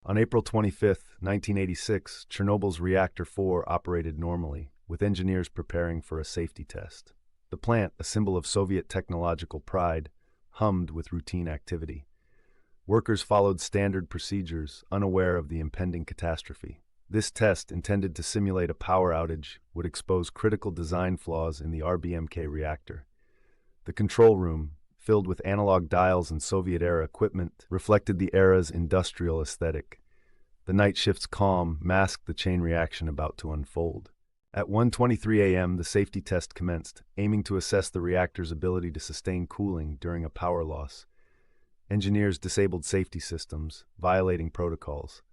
On April 25, 1986, Chernobyl's Reactor 4 operated normally, with engineers preparing for a safety test. The plant, a symbol of Soviet technological pride, hummed with routine activity. Workers followed standard procedures, unaware of the impending catastrophe. This test, intended to simulate a power outage, would expose critical design flaws in the RBMK reactor. The control room, filled with analog dials and Soviet-era equipment, reflected the era's industrial aesthetic. The night shift's calm masked the chain reaction about to unfold. At 1:23 a.m., the safety test commenced, aiming to assess the reactor's ability to sustain cooling during a power loss. Engineers disabled safety systems, violating protocols.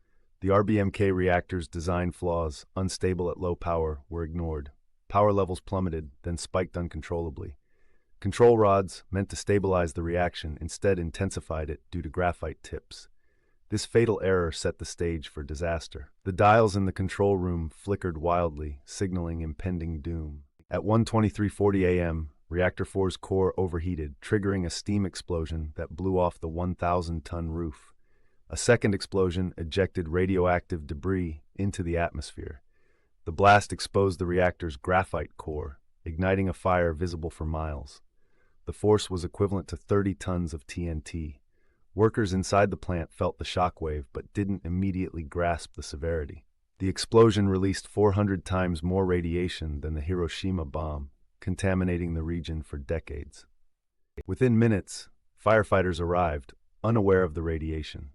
The RBMK reactor's design flaws, unstable at low power, were ignored. Power levels plummeted, then spiked uncontrollably. Control rods, meant to stabilize the reaction, instead intensified it due to graphite tips. This fatal error set the stage for disaster. The dials in the control room flickered wildly, signaling impending doom. At 1:23:40 a.m., Reactor 4's core overheated, triggering a steam explosion that blew off the 1,000-ton roof. A second explosion ejected radioactive debris into the atmosphere. The blast exposed the reactor's graphite core, igniting a fire visible for miles. The force was equivalent to 30 tons of TNT. Workers inside the plant felt the shockwave but didn't immediately grasp the severity. The explosion released 400 times more radiation than the Hiroshima bomb, contaminating the region for decades. Within minutes, firefighters arrived, unaware of the radiation.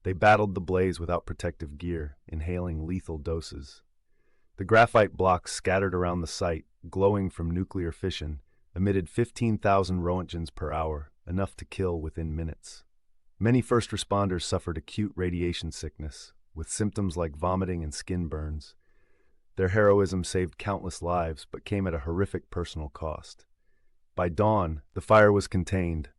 They battled the blaze without protective gear, inhaling lethal doses. The graphite blocks scattered around the site, glowing from nuclear fission, emitted 15,000 roentgens per hour, enough to kill within minutes. Many first responders suffered acute radiation sickness, with symptoms like vomiting and skin burns. Their heroism saved countless lives, but came at a horrific personal cost. By dawn, the fire was contained,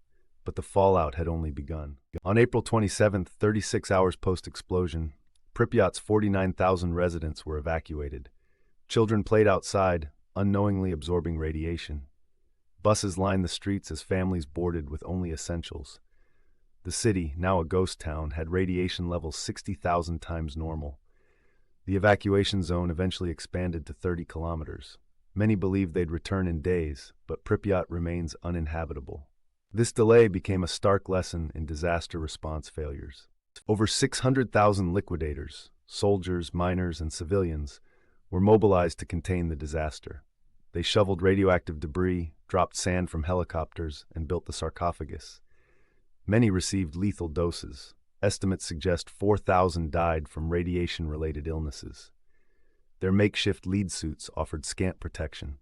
but the fallout had only begun. On April 27, 36 hours post-explosion, Pripyat's 49,000 residents were evacuated. Children played outside, unknowingly absorbing radiation. Buses lined the streets as families boarded with only essentials. The city, now a ghost town, had radiation levels 60,000 times normal. The evacuation zone eventually expanded to 30 kilometers. Many believed they'd return in days, but Pripyat remains uninhabitable. This delay became a stark lesson in disaster response failures. Over 600,000 liquidators, soldiers, miners, and civilians, were mobilized to contain the disaster. They shoveled radioactive debris, dropped sand from helicopters, and built the sarcophagus. Many received lethal doses. Estimates suggest 4,000 died from radiation-related illnesses. Their makeshift lead suits offered scant protection.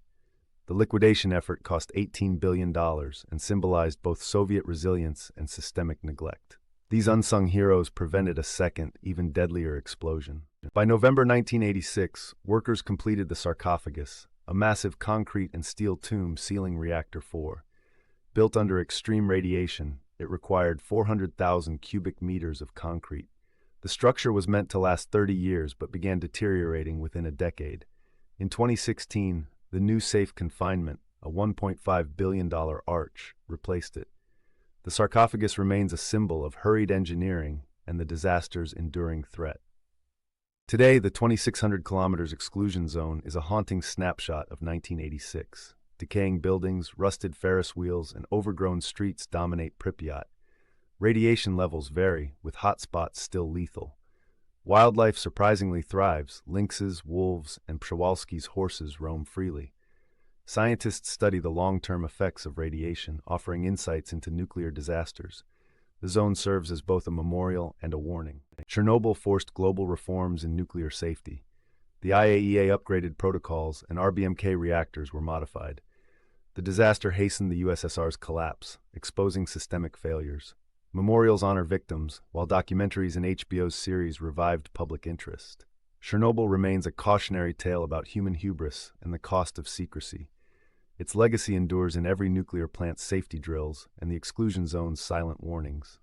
The liquidation effort cost $18 billion and symbolized both Soviet resilience and systemic neglect. These unsung heroes prevented a second, even deadlier explosion. By November 1986, workers completed the sarcophagus, a massive concrete and steel tomb sealing Reactor 4. Built under extreme radiation, it required 400,000 cubic meters of concrete. The structure was meant to last 30 years but began deteriorating within a decade. In 2016, the new safe confinement, a $1.5 billion arch, replaced it. The sarcophagus remains a symbol of hurried engineering and the disaster's enduring threat. Today, the 2,600 kilometers exclusion zone is a haunting snapshot of 1986. Decaying buildings, rusted Ferris wheels, and overgrown streets dominate Pripyat. Radiation levels vary, with hotspots still lethal. Wildlife surprisingly thrives. Lynxes, wolves, and Przewalski's horses roam freely. Scientists study the long-term effects of radiation, offering insights into nuclear disasters. The zone serves as both a memorial and a warning. Chernobyl forced global reforms in nuclear safety. The IAEA upgraded protocols, and RBMK reactors were modified. The disaster hastened the USSR's collapse, exposing systemic failures. Memorials honor victims, while documentaries in HBO's series revived public interest. Chernobyl remains a cautionary tale about human hubris and the cost of secrecy. Its legacy endures in every nuclear plant's safety drills and the exclusion zone's silent warnings.